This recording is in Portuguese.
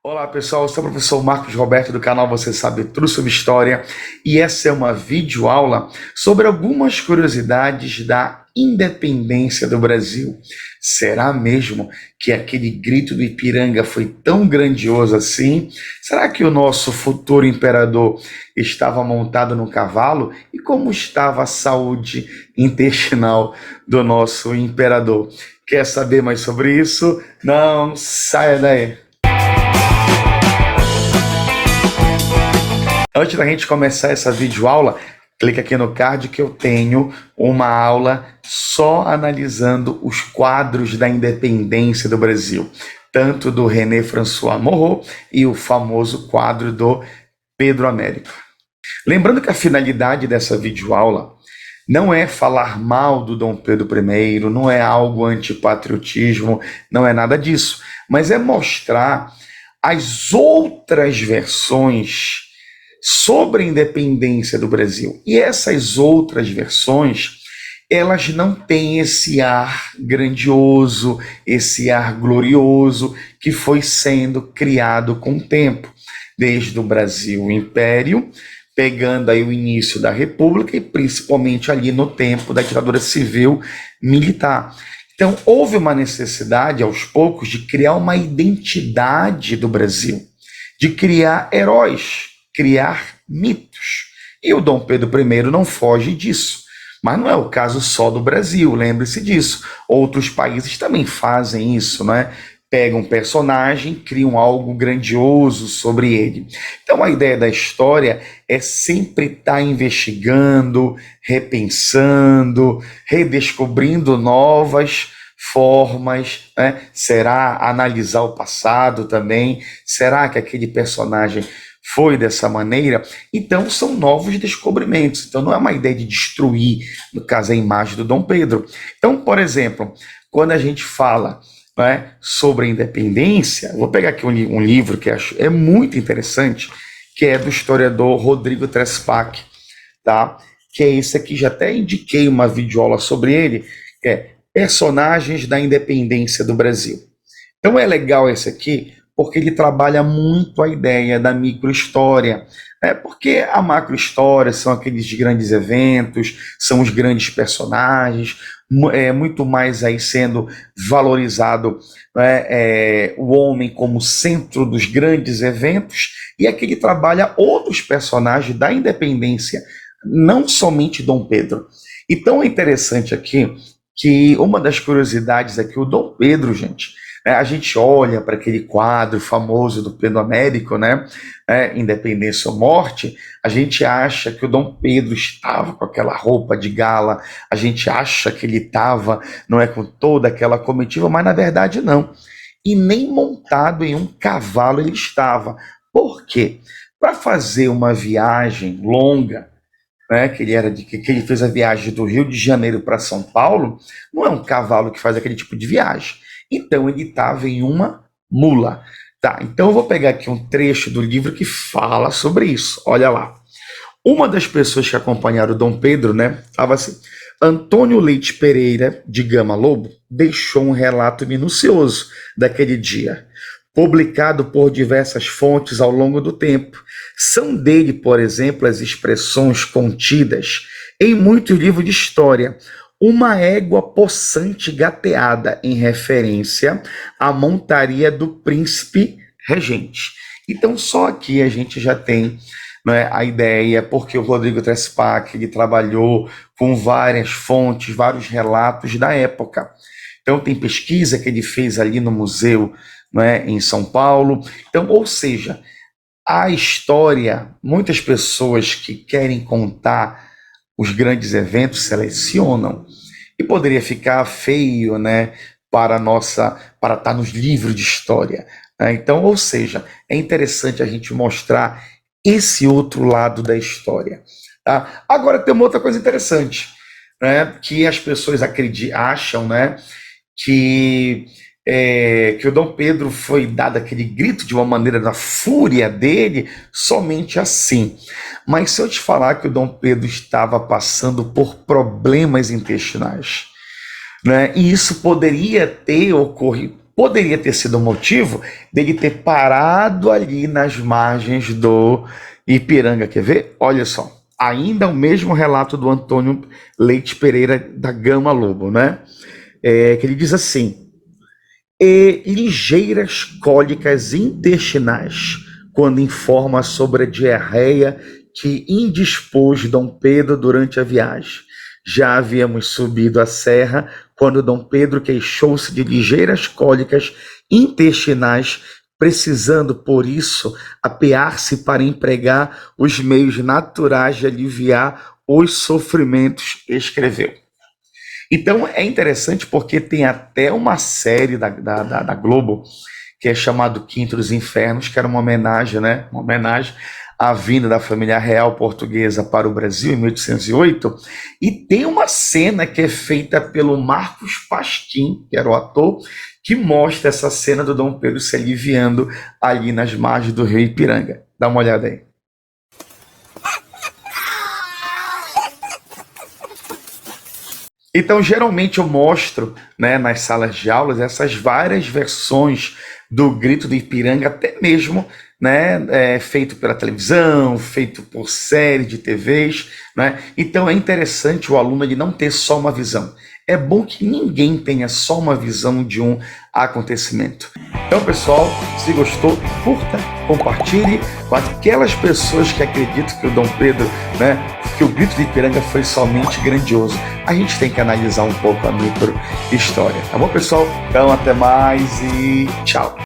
Olá pessoal, eu sou o professor Marcos Roberto do canal Você Sabe Tudo Sobre História e essa é uma videoaula sobre algumas curiosidades da independência do Brasil. Será mesmo que aquele grito do Ipiranga foi tão grandioso assim? Será que o nosso futuro imperador estava montado num cavalo? E como estava a saúde intestinal do nosso imperador? Quer saber mais sobre isso? Não saia daí! Antes da gente começar essa videoaula, clica aqui no card que eu tenho uma aula só analisando os quadros da independência do Brasil, tanto do René François Moreau e o famoso quadro do Pedro Américo. Lembrando que a finalidade dessa videoaula não é falar mal do Dom Pedro I, não é algo antipatriotismo, não é nada disso, mas é mostrar as outras versões sobre a independência do Brasil. E essas outras versões, elas não têm esse ar grandioso, esse ar glorioso que foi sendo criado com o tempo, desde o Brasil Império, pegando aí o início da República e principalmente ali no tempo da ditadura civil militar. Então, houve uma necessidade, aos poucos, de criar uma identidade do Brasil, de criar heróis, criar mitos. E o Dom Pedro I não foge disso. Mas não é o caso só do Brasil, lembre-se disso. Outros países também fazem isso, né? Pegam um personagem, criam algo grandioso sobre ele. Então a ideia da história é sempre estar investigando, repensando, redescobrindo novas formas, né? Será analisar o passado também? Será que aquele personagem foi dessa maneira? Então são novos descobrimentos. Então não é uma ideia de destruir, no caso, a imagem do Dom Pedro. Então, por exemplo, quando a gente fala, né, sobre a independência, vou pegar aqui um livro que acho é muito interessante, que é do historiador Rodrigo Trespac, tá? Que é esse aqui, já até indiquei uma videoaula sobre ele, que é Personagens da Independência do Brasil. Então é legal esse aqui, porque ele trabalha muito a ideia da microhistória, né? Porque a macrohistória são aqueles grandes eventos, são os grandes personagens, muito mais aí sendo valorizado, né, o homem como centro dos grandes eventos, e aqui ele trabalha outros personagens da independência, não somente Dom Pedro. Então é interessante aqui que uma das curiosidades é que o Dom Pedro, gente, a gente olha para aquele quadro famoso do Pedro Américo, né? Independência ou Morte, a gente acha que o Dom Pedro estava com aquela roupa de gala, a gente acha que ele estava, não é, com toda aquela comitiva, mas na verdade não. E nem montado em um cavalo ele estava. Por quê? Para fazer uma viagem longa, né, que ele fez a viagem do Rio de Janeiro para São Paulo, não é um cavalo que faz aquele tipo de viagem. Então ele estava em uma mula. Tá, então eu vou pegar aqui um trecho do livro que fala sobre isso. Olha lá. Uma das pessoas que acompanharam o Dom Pedro, né, estava assim: Antônio Leite Pereira, de Gama Lobo, deixou um relato minucioso daquele dia, publicado por diversas fontes ao longo do tempo. São dele, por exemplo, as expressões contidas em muitos livros de história. Uma égua possante gateada, em referência à montaria do príncipe regente. Então, só aqui a gente já tem, né, a ideia, porque o Rodrigo Trespac ele trabalhou com várias fontes, vários relatos da época. Então, tem pesquisa que ele fez ali no museu, né, em São Paulo. Então, ou seja, a história, muitas pessoas que querem contar os grandes eventos selecionam. E poderia ficar feio, né, para estar nos livros de história, né? Então, ou seja, é interessante a gente mostrar esse outro lado da história, tá? Agora tem uma outra coisa interessante, né, que as pessoas acham, né, que que o Dom Pedro foi dado aquele grito de uma maneira da fúria dele, somente assim. Mas se eu te falar que o Dom Pedro estava passando por problemas intestinais, né, e isso poderia ter ocorrido, poderia ter sido o motivo dele ter parado ali nas margens do Ipiranga. Quer ver? Olha só, ainda o mesmo relato do Antônio Leite Pereira da Gama Lobo, né? Que ele diz assim: e ligeiras cólicas intestinais, quando informa sobre a diarreia que indispôs Dom Pedro durante a viagem. Já havíamos subido a serra quando Dom Pedro queixou-se de ligeiras cólicas intestinais, precisando, por isso, apear-se para empregar os meios naturais de aliviar os sofrimentos, escreveu. Então é interessante porque tem até uma série da Globo que é chamado Quinto dos Infernos, que era uma homenagem, né? Uma homenagem à vinda da família real portuguesa para o Brasil em 1808, e tem uma cena que é feita pelo Marcos Pasquim, que era o ator, que mostra essa cena do Dom Pedro se aliviando ali nas margens do rio Ipiranga. Dá uma olhada aí. Então, geralmente eu mostro, né, nas salas de aulas essas várias versões do Grito do Ipiranga, até mesmo, né, feito pela televisão, feito por série de TVs, né? Então é interessante o aluno ele não ter só uma visão. É bom que ninguém tenha só uma visão de um acontecimento. Então, pessoal, se gostou, curta, compartilhe com aquelas pessoas que acreditam que o Dom Pedro, né, que o Grito do Ipiranga foi somente grandioso. A gente tem que analisar um pouco a micro-história. Tá bom, pessoal? Então, até mais e tchau!